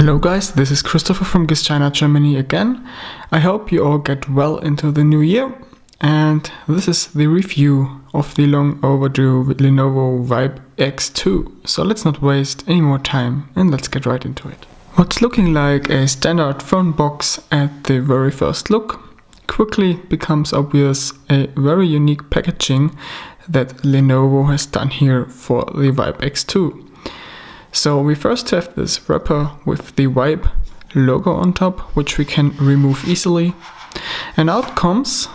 Hello guys, this is Christopher from GIS China, Germany again. I hope you all get well into the new year, and this is the review of the long overdue Lenovo Vibe X2. So let's not waste any more time and let's get right into it. What's looking like a standard phone box at the very first look quickly becomes obvious a very unique packaging that Lenovo has done here for the Vibe X2. So we first have this wrapper with the Vibe logo on top, which we can remove easily. And out comes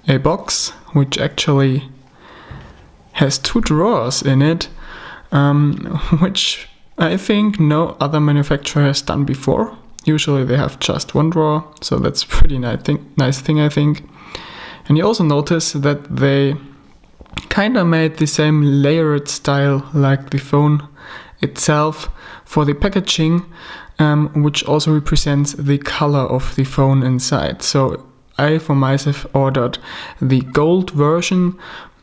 a box which actually has two drawers in it, which I think no other manufacturer has done before. Usually they have just one drawer, so that's a pretty nice thing I think. And you also notice that they kinda made the same layered style like the phone itself for the packaging, which also represents the color of the phone inside. So I for myself ordered the gold version,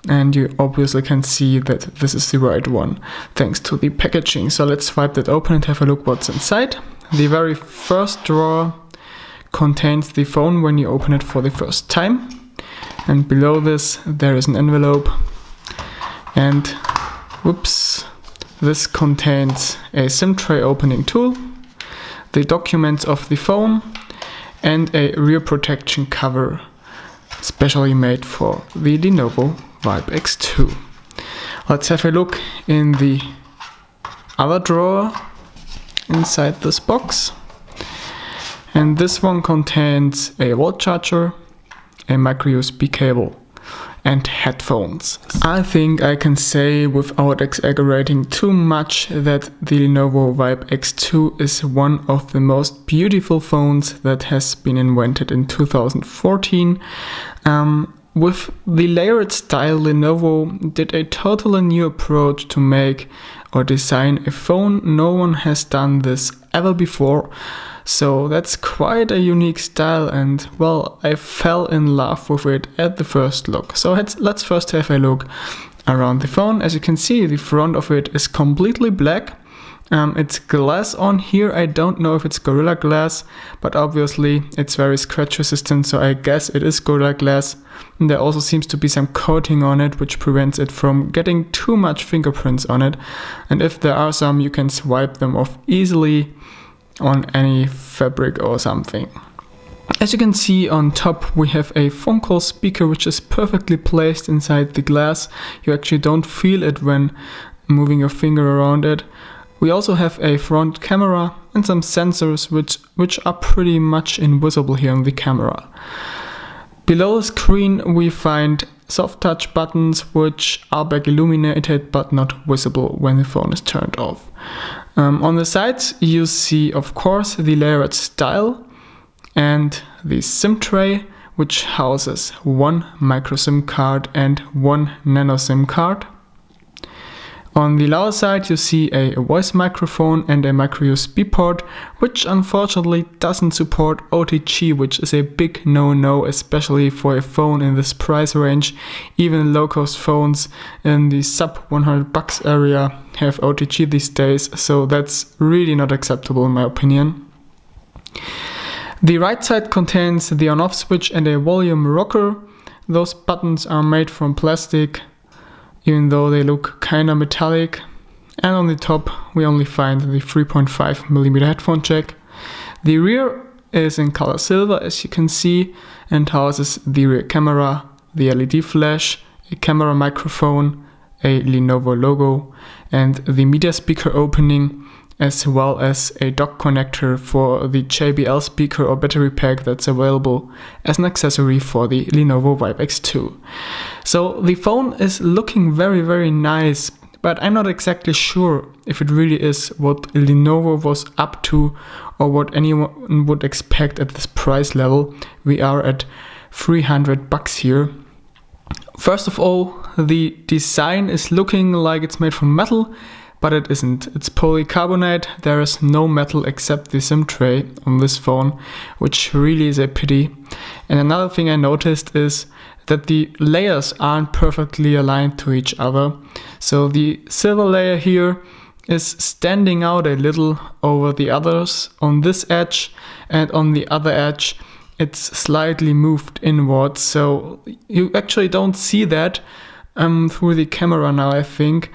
and you obviously can see that this is the right one thanks to the packaging. So let's swipe that open and have a look what's inside. The very first drawer contains the phone when you open it for the first time, and below this there is an envelope, and whoops, this contains a SIM tray opening tool, the documents of the phone, and a rear protection cover specially made for the Lenovo Vibe X2. Let's have a look in the other drawer inside this box. And this one contains a wall charger, a micro USB cable, and headphones. I think I can say without exaggerating too much that the Lenovo Vibe X2 is one of the most beautiful phones that has been invented in 2014. With the layered style, Lenovo did a totally new approach to make or design a phone. No one has done this ever before. So that's quite a unique style, and well, I fell in love with it at the first look. So let's first have a look around the phone. As you can see, the front of it is completely black. It's glass on here. I don't know if it's Gorilla Glass, but obviously it's very scratch resistant, so I guess it is Gorilla Glass. And there also seems to be some coating on it which prevents it from getting too much fingerprints on it. And if there are some, you can swipe them off easily on any fabric or something. As you can see, on top we have a phone call speaker which is perfectly placed inside the glass. You actually don't feel it when moving your finger around it. We also have a front camera and some sensors which are pretty much invisible here on the camera. Below the screen we find soft touch buttons which are back illuminated but not visible when the phone is turned off. On the sides you see of course the layered style and the SIM tray, which houses one micro SIM card and one nano SIM card. On the lower side you see a voice microphone and a micro USB port, which unfortunately doesn't support OTG, which is a big no-no, especially for a phone in this price range. Even low-cost phones in the sub $100 area have OTG these days, so that's really not acceptable in my opinion. The right side contains the on-off switch and a volume rocker. Those buttons are made from plastic, even though they look kinda metallic. And on the top we only find the 3.5mm headphone jack. The rear is in color silver, as you can see, and houses the rear camera, the LED flash, a camera microphone, a Lenovo logo, and the media speaker opening, as well as a dock connector for the JBL speaker or battery pack that's available as an accessory for the Lenovo Vibe X2. So the phone is looking very nice, but I'm not exactly sure if it really is what Lenovo was up to or what anyone would expect at this price level. We are at $300 here. First of all, the design is looking like it's made from metal, but it isn't. It's polycarbonate. There is no metal except the SIM tray on this phone, which really is a pity. And another thing I noticed is that the layers aren't perfectly aligned to each other. So the silver layer here is standing out a little over the others on this edge, and on the other edge it's slightly moved inwards, so you actually don't see that through the camera now, I think,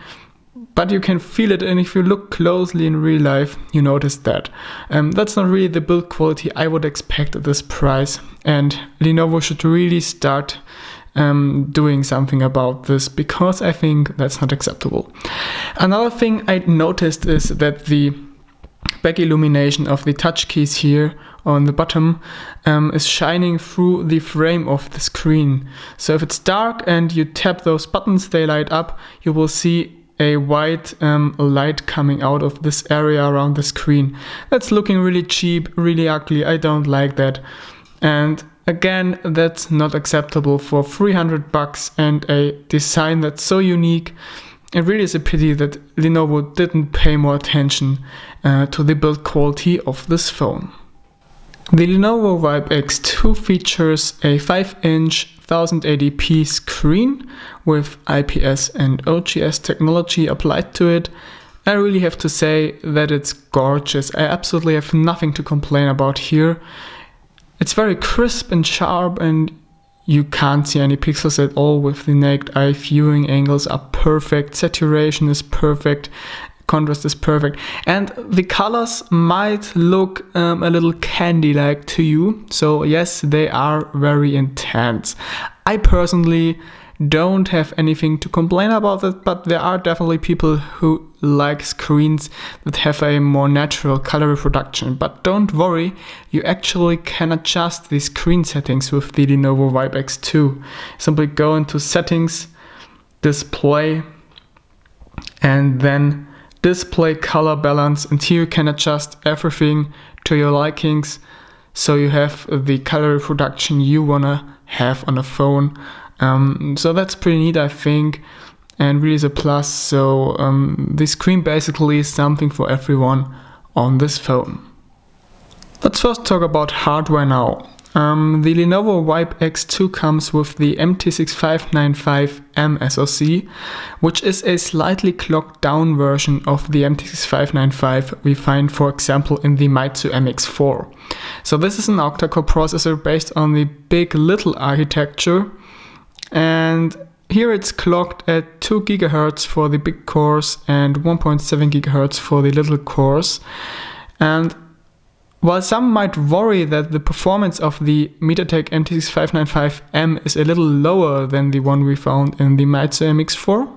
but you can feel it, and if you look closely in real life you notice that. That's not really the build quality I would expect at this price, and Lenovo should really start doing something about this, because I think that's not acceptable. Another thing I noticed is that the back illumination of the touch keys here on the bottom is shining through the frame of the screen. So if it's dark and you tap those buttons, they light up, you will see a white light coming out of this area around the screen. That's looking really cheap, really ugly. I don't like that. And again, that's not acceptable for $300 and a design that's so unique. It really is a pity that Lenovo didn't pay more attention to the build quality of this phone. The Lenovo Vibe X2 features a 5-inch 1080p screen with IPS and OGS technology applied to it. I really have to say that it's gorgeous. I absolutely have nothing to complain about here. It's very crisp and sharp, and you can't see any pixels at all with the naked eye. Viewing angles are perfect, saturation is perfect, contrast is perfect, and the colors might look a little candy-like to you, so yes, they are very intense. I personally don't have anything to complain about it, but there are definitely people who like screens that have a more natural color reproduction. But don't worry, you actually can adjust the screen settings with the Lenovo Vibe X2. Simply go into settings, display, and then display color balance, and here you can adjust everything to your likings, so you have the color reproduction you wanna have on a phone. So that's pretty neat, I think, and really is a plus. So the screen basically is something for everyone on this phone. Let's first talk about hardware now. The Lenovo Vibe X2 comes with the MT6595 SoC, which is a slightly clocked down version of the MT6595 we find, for example, in the Meizu MX4. So this is an octa-core processor based on the big little architecture, and here it's clocked at 2 GHz for the big cores and 1.7 GHz for the little cores. And while some might worry that the performance of the Mediatek MT6595M is a little lower than the one we found in the Meizu MX4,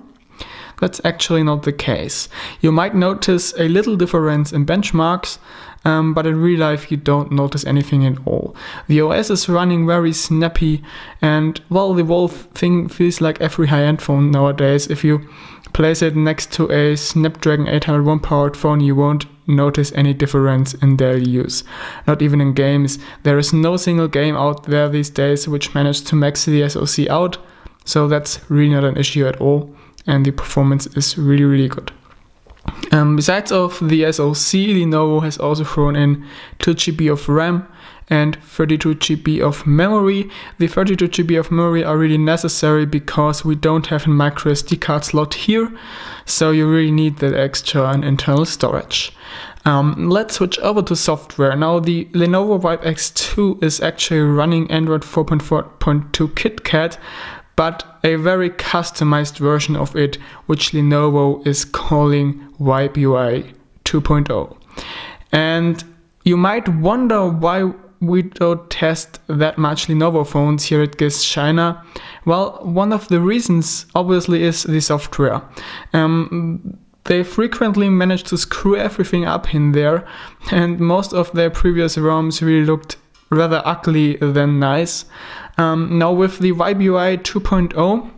that's actually not the case. You might notice a little difference in benchmarks, but in real life you don't notice anything at all. The OS is running very snappy, and well, the whole thing feels like every high-end phone nowadays. If you place it next to a Snapdragon 801 powered phone, you won't notice any difference in daily use. Not even in games. There is no single game out there these days which managed to max the SoC out, so that's really not an issue at all, and the performance is really good. Besides of the SoC, Lenovo has also thrown in 2 GB of RAM and 32 GB of memory. The 32 GB of memory are really necessary because we don't have a micro SD card slot here, so you really need that extra internal storage. Let's switch over to software. Now the Lenovo Vibe X2 is actually running Android 4.4.2 KitKat, but a very customized version of it, which Lenovo is calling Vibe UI 2.0. And you might wonder why we don't test that much Lenovo phones here at GIS China. Well, one of the reasons obviously is the software. They frequently manage to screw everything up in there, and most of their previous ROMs really looked rather ugly than nice. Now with the Vibe UI 2.0,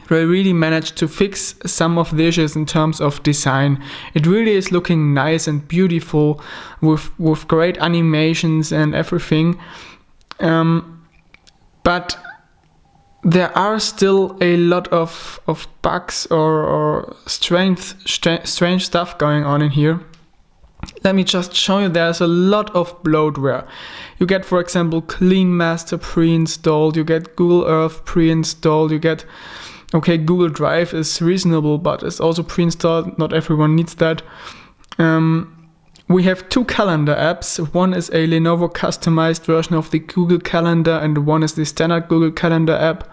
they really managed to fix some of the issues in terms of design. It really is looking nice and beautiful with great animations and everything. But there are still a lot of bugs or strange stuff going on in here. Let me just show you. There's a lot of bloatware. You get, for example, Clean Master pre-installed, you get Google Earth pre-installed, you get Okay, Google Drive is reasonable, but it's also pre-installed. Not everyone needs that. We have 2 calendar apps. One is a Lenovo customized version of the Google Calendar, and one is the standard Google Calendar app.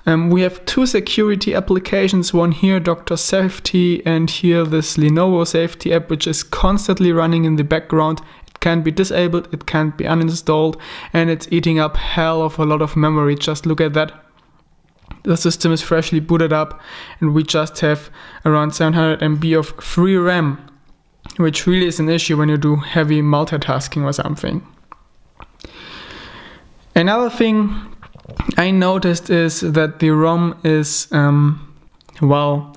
We have 2 security applications, one here, Dr. Safety, and here this Lenovo Safety app, which is constantly running in the background. It can't be disabled, it can't be uninstalled, and it's eating up hell of a lot of memory. Just look at that. The system is freshly booted up, and we just have around 700 MB of free RAM, which really is an issue when you do heavy multitasking or something. Another thing I noticed is that the ROM is, well,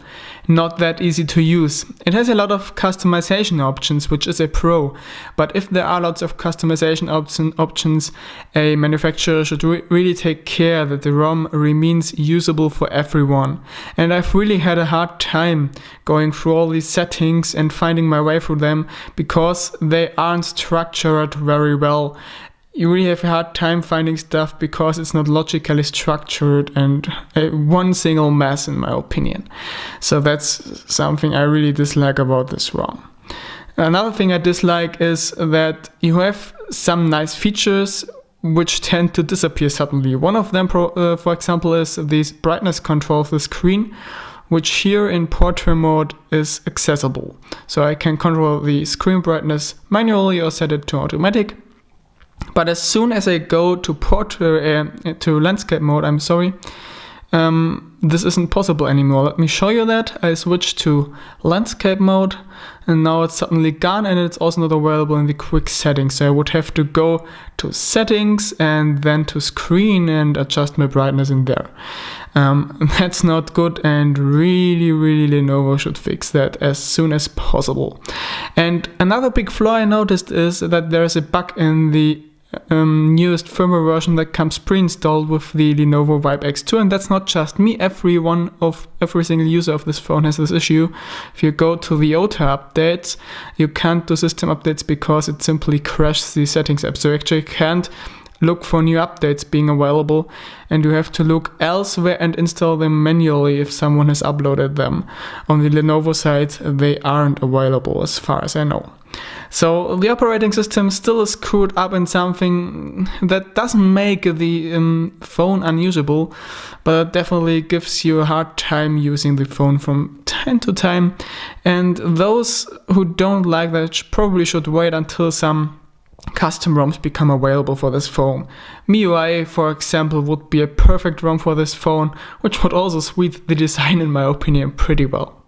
not that easy to use. It has a lot of customization options, which is a pro, but if there are lots of customization options, a manufacturer should really take care that the ROM remains usable for everyone. And I've really had a hard time going through all these settings and finding my way through them because they aren't structured very well. You really have a hard time finding stuff because it's not logically structured and one single mess, in my opinion. So that's something I really dislike about this ROM. Another thing I dislike is that you have some nice features which tend to disappear suddenly. One of them, for example, is this brightness control of the screen, which here in portrait mode is accessible. So I can control the screen brightness manually or set it to automatic. But as soon as I go to landscape mode, this isn't possible anymore. Let me show you that. I switched to landscape mode and now it's suddenly gone, and it's also not available in the quick settings. So I would have to go to settings and then to screen and adjust my brightness in there. That's not good, and really Lenovo should fix that as soon as possible. And another big flaw I noticed is that there is a bug in the newest firmware version that comes pre-installed with the Lenovo Vibe X2, and that's not just me. Every single user of this phone has this issue. If you go to the OTA updates, you can't do system updates because it simply crashes the settings app. So you actually can't look for new updates being available, and you have to look elsewhere and install them manually if someone has uploaded them. On the Lenovo side, they aren't available as far as I know. So the operating system still is screwed up in something that doesn't make the phone unusable, but it definitely gives you a hard time using the phone from time to time. And those who don't like that probably should wait until some custom ROMs become available for this phone. MIUI, for example, would be a perfect ROM for this phone, which would also suit the design, in my opinion, pretty well.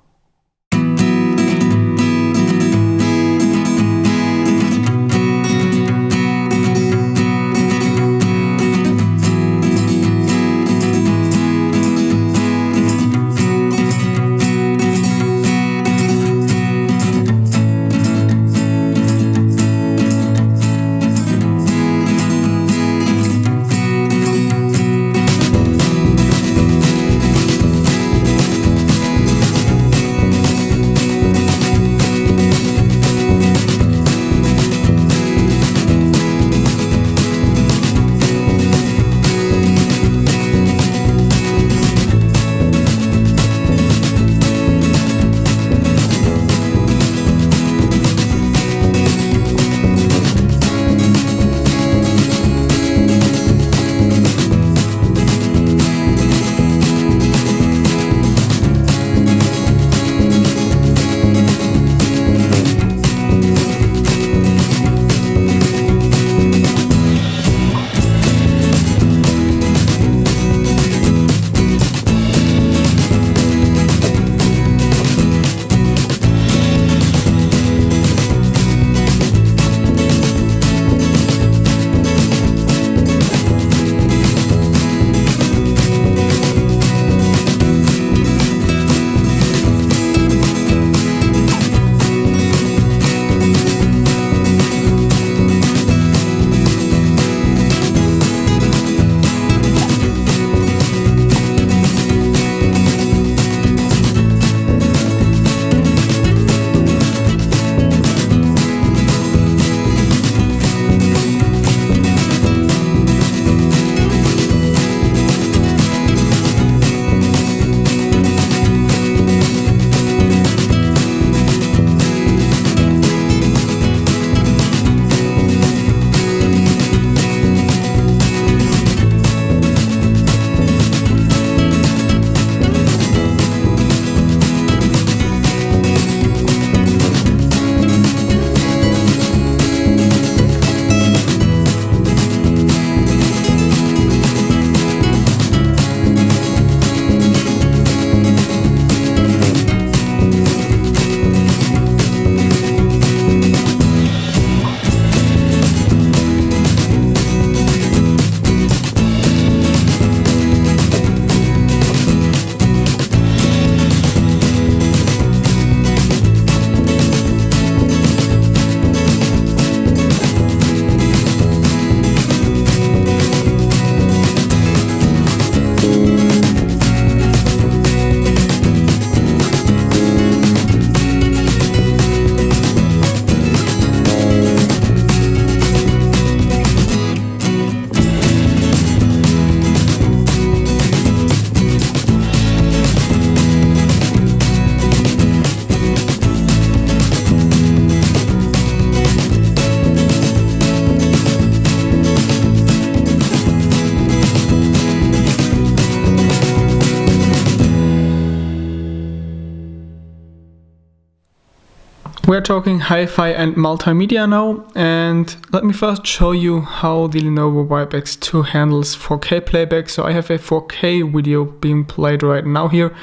We're talking hi-fi and multimedia now, and let me first show you how the Lenovo Vibe X2 handles 4K playback. So I have a 4K video being played right now here,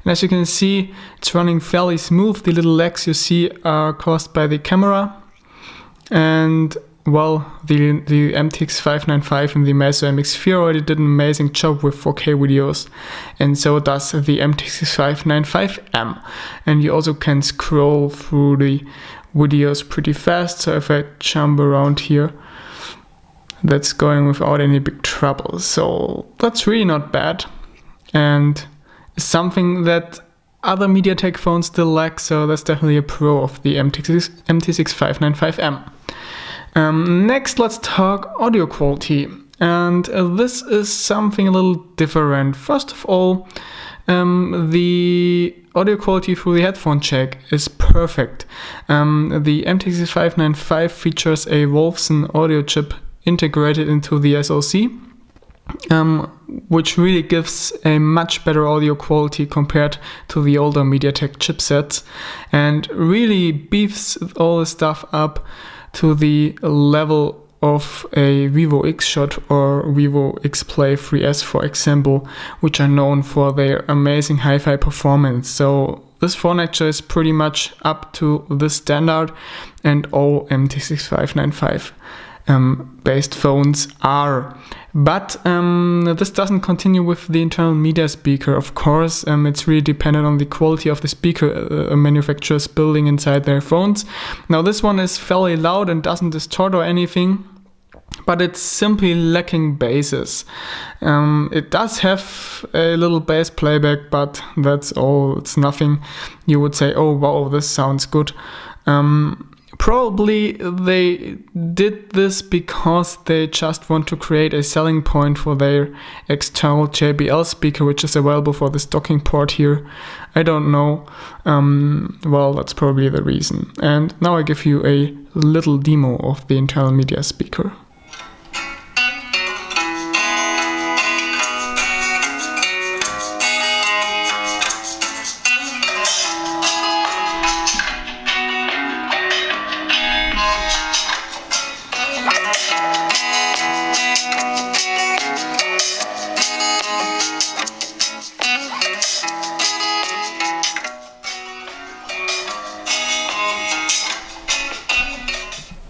and as you can see, it's running fairly smooth. The little lags you see are caused by the camera, and well, the MT6595 and the Meizu MX4 already did an amazing job with 4K videos, and so does the MT6595M. And you also can scroll through the videos pretty fast, so if I jump around here, that's going without any big trouble. So that's really not bad, and something that other Mediatek phones still lack, so that's definitely a pro of the MT6595M. Next, let's talk audio quality, and this is something a little different. First of all, the audio quality through the headphone jack is perfect. The MT6595 features a Wolfson audio chip integrated into the SoC, which really gives a much better audio quality compared to the older Mediatek chipsets, and really beefs all the stuff up to the level of a Vivo X-Shot or Vivo X-Play 3S, for example, which are known for their amazing hi-fi performance. So this phone actually is pretty much up to this standard, and all MT6595 based phones are. But this doesn't continue with the internal media speaker, of course. It's really dependent on the quality of the speaker manufacturers building inside their phones. Now this one is fairly loud and doesn't distort or anything, but it's simply lacking basses. It does have a little bass playback, but that's all. It's nothing you would say, oh wow, this sounds good. Probably they did this because they just want to create a selling point for their external JBL speaker, which is available for this docking port here. I don't know. Well, that's probably the reason. And now I give you a little demo of the internal media speaker.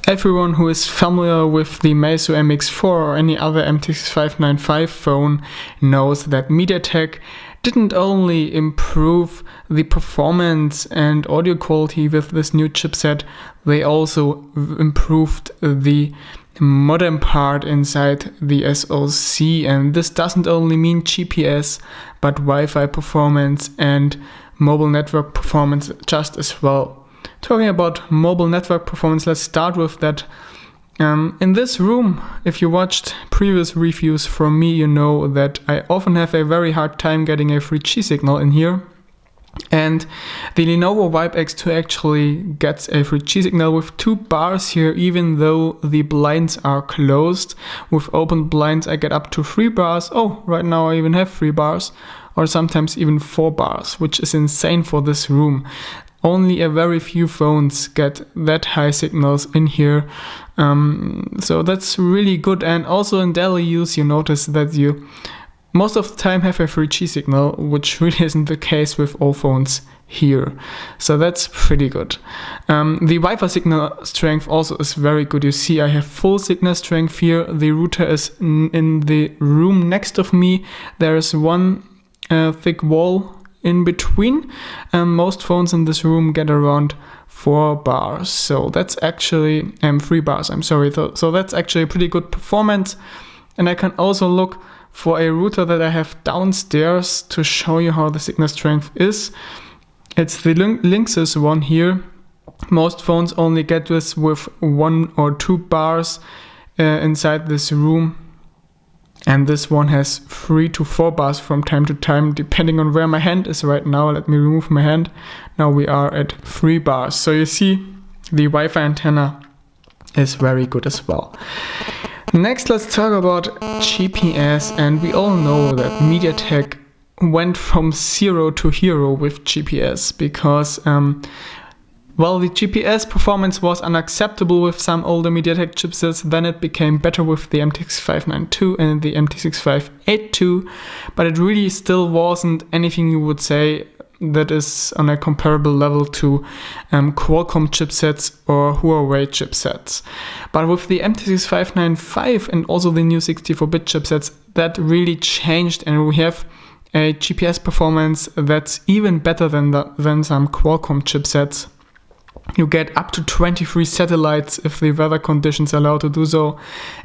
Everyone who is familiar with the Meizu MX4 or any other MT6595 phone knows that Mediatek didn't only improve the performance and audio quality with this new chipset, they also improved the modem part inside the SoC, and this doesn't only mean GPS but Wi-Fi performance and mobile network performance just as well. Talking about mobile network performance, let's start with that. In this room, if you watched previous reviews from me, you know that I often have a very hard time getting a 3G signal in here. And the Lenovo Vibe X2 actually gets a 3G signal with 2 bars here, even though the blinds are closed. With open blinds I get up to 3 bars. Oh, right now I even have 3 bars, or sometimes even 4 bars, which is insane for this room. Only a very few phones get that high signals in here, so that's really good. And also in daily use you notice that you most of the time have a 3G signal, which really isn't the case with all phones here, so that's pretty good. The Wi-Fi signal strength also is very good. You see I have full signal strength here. The router is in the room next of me. There is one thick wall in between. Most phones in this room get around 4 bars, so that's actually 3 bars, I'm sorry. So that's actually a pretty good performance. And I can also look for a router that I have downstairs to show you how the signal strength is. It's the Linksys one here. Most phones only get this with 1 or 2 bars inside this room. And this one has 3 to 4 bars from time to time, depending on where my hand is right now. Let me remove my hand. Now we are at 3 bars. So you see, the Wi-Fi antenna is very good as well. Next, let's talk about GPS. And we all know that Mediatek went from 0 to hero with GPS, because While the GPS performance was unacceptable with some older Mediatek chipsets, then it became better with the MT6592 and the MT6582, but it really still wasn't anything you would say that is on a comparable level to Qualcomm chipsets or Huawei chipsets. But with the MT6595 and also the new 64-bit chipsets, that really changed, and we have a GPS performance that's even better than some Qualcomm chipsets. You get up to 23 satellites if the weather conditions allow to do so,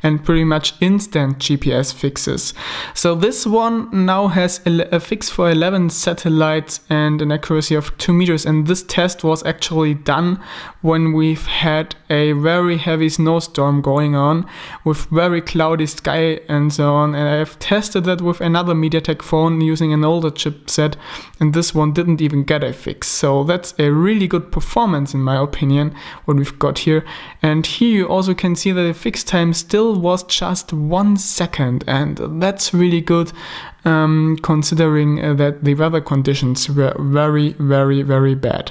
and pretty much instant GPS fixes. So this one now has a fix for 11 satellites and an accuracy of 2 meters, and this test was actually done when we've had a very heavy snowstorm going on with very cloudy sky and so on, and I've tested that with another Mediatek phone using an older chipset, and this one didn't even get a fix. So that's a really good performance in my opinion, what we've got here. And here you also can see that the fix time still was just 1 second, and that's really good considering that the weather conditions were very, very, very bad.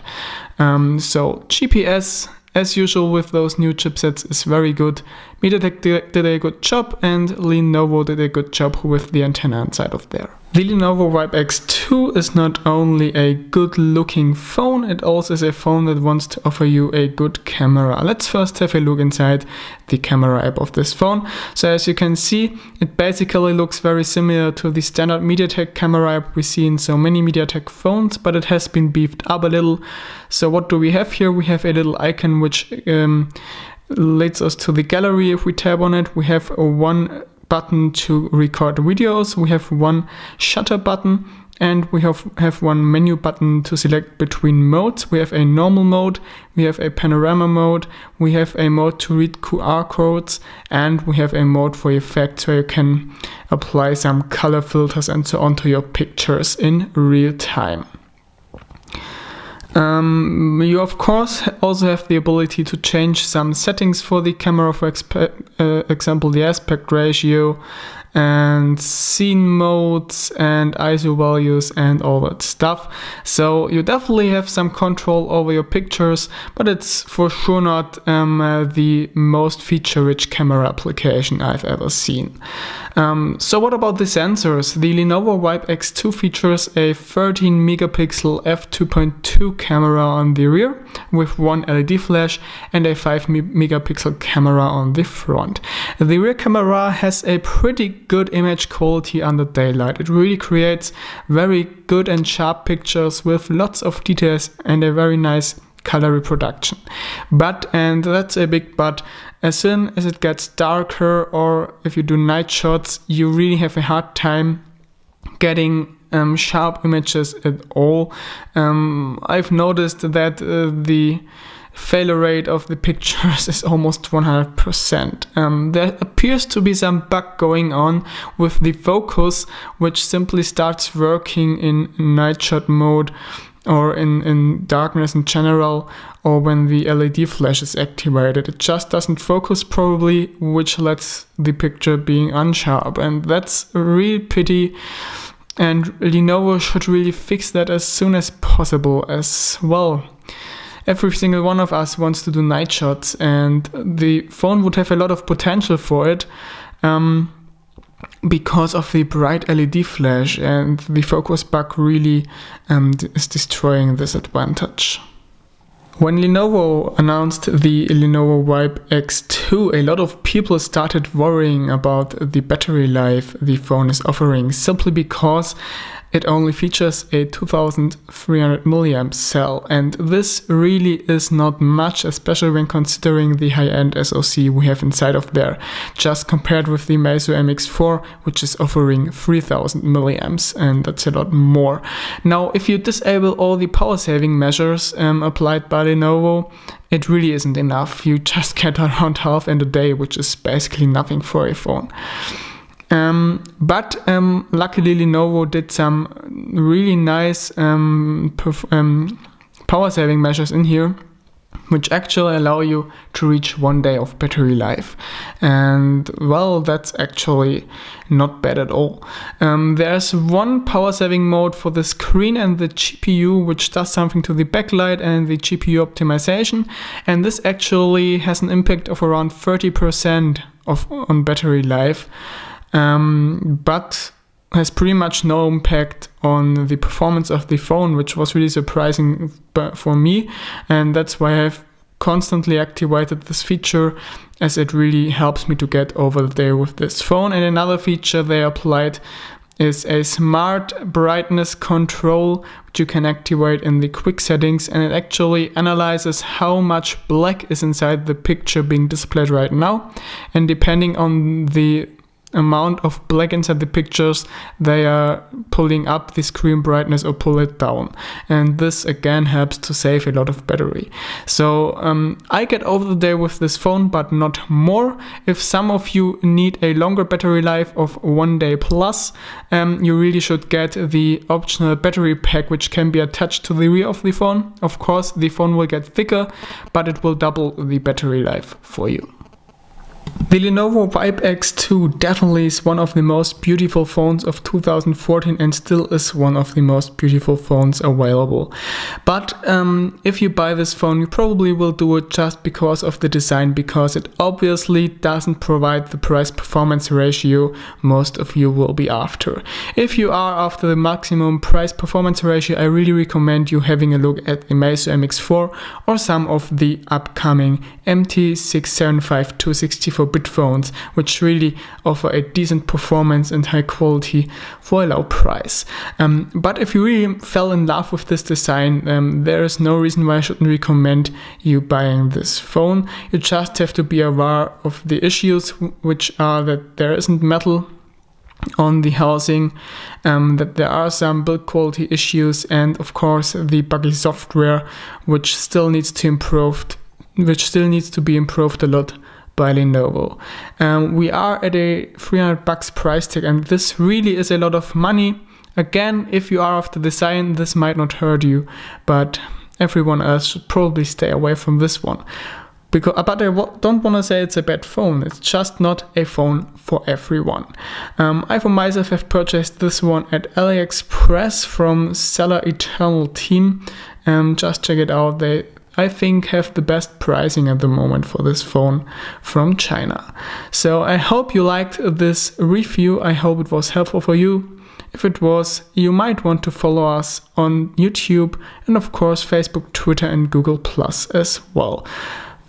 So GPS, as usual with those new chipsets, is very good. Mediatek did a good job, and Lenovo did a good job with the antenna inside of there. The Lenovo Vibe X2 is not only a good looking phone, it also is a phone that wants to offer you a good camera. Let's first have a look inside the camera app of this phone. So as you can see, it basically looks very similar to the standard Mediatek camera app we see in so many Mediatek phones, but it has been beefed up a little. So what do we have here? We have a little icon which leads us to the gallery. If we tap on it, we have one button to record videos, we have one shutter button, and we have one menu button to select between modes. We have a normal mode, we have a panorama mode, we have a mode to read QR codes, and we have a mode for effects where you can apply some color filters and so on to your pictures in real time. You of course also have the ability to change some settings for the camera, for example the aspect ratio and scene modes and ISO values and all that stuff. So you definitely have some control over your pictures, but it's for sure not the most feature-rich camera application I've ever seen. So what about the sensors? The Lenovo Vibe X2 features a 13 megapixel f2.2 camera on the rear with one LED flash and a 5 megapixel camera on the front. The rear camera has a pretty good image quality under daylight. It really creates very good and sharp pictures with lots of details and a very nice color reproduction. But, and that's a big but, as soon as it gets darker or if you do night shots, you really have a hard time getting sharp images at all. I've noticed that the failure rate of the pictures is almost 100%. There appears to be some bug going on with the focus, which simply starts working in night shot mode or in darkness in general, or when the LED flash is activated. It just doesn't focus probably, which lets the picture being unsharp, and that's a real pity. And Lenovo should really fix that as soon as possible as well. Every single one of us wants to do night shots, and the phone would have a lot of potential for it because of the bright LED flash, and the focus bug really is destroying this advantage. When Lenovo announced the Lenovo Vibe X2, a lot of people started worrying about the battery life the phone is offering, simply because it only features a 2300 mAh cell, and this really is not much, especially when considering the high-end SoC we have inside of there, just compared with the Meizu MX4, which is offering 3000 mAh, and that's a lot more. Now, if you disable all the power saving measures applied by Lenovo, it really isn't enough. You just get around half in a day, which is basically nothing for a phone. But luckily Lenovo did some really nice power saving measures in here. which actually allow you to reach 1 day of battery life. And well, that's actually not bad at all. There's one power saving mode for the screen and the GPU, which does something to the backlight and the GPU optimization, and this actually has an impact of around 30% on battery life, but has pretty much no impact on the performance of the phone, which was really surprising for me, and that's why I've constantly activated this feature, as it really helps me to get over the day with this phone. And another feature they applied is a smart brightness control, which you can activate in the quick settings, and it actually analyzes how much black is inside the picture being displayed right now, and depending on the amount of black inside the pictures, they are pulling up the screen brightness or pull it down, and this again helps to save a lot of battery. So I get over the day with this phone, but not more. If some of you need a longer battery life of 1 day plus, you really should get the optional battery pack, which can be attached to the rear of the phone. Of course, the phone will get thicker, but it will double the battery life for you. The Lenovo Vibe X2 definitely is one of the most beautiful phones of 2014 and still is one of the most beautiful phones available. But if you buy this phone, you probably will do it just because of the design, because it obviously doesn't provide the price-performance ratio most of you will be after. If you are after the maximum price-performance ratio, I really recommend you having a look at the Meizu MX4 or some of the upcoming MT6595 264-bit phones, which really offer a decent performance and high quality for a low price. But if you really fell in love with this design, there is no reason why I shouldn't recommend you buying this phone. You just have to be aware of the issues, which are that there isn't metal on the housing, that there are some build quality issues, and of course the buggy software, which still needs to be improved a lot by Lenovo. We are at a $300 price tag, and this really is a lot of money. Again, if you are after design, this might not hurt you, but everyone else should probably stay away from this one. But I don't want to say it's a bad phone, it's just not a phone for everyone. I for myself have purchased this one at AliExpress from Seller Eternal team. Just check it out, they I think have the best pricing at the moment for this phone from China. So I hope you liked this review, I hope it was helpful for you. If it was, you might want to follow us on YouTube and of course Facebook, Twitter and Google Plus as well.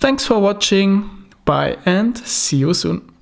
Thanks for watching, bye and see you soon.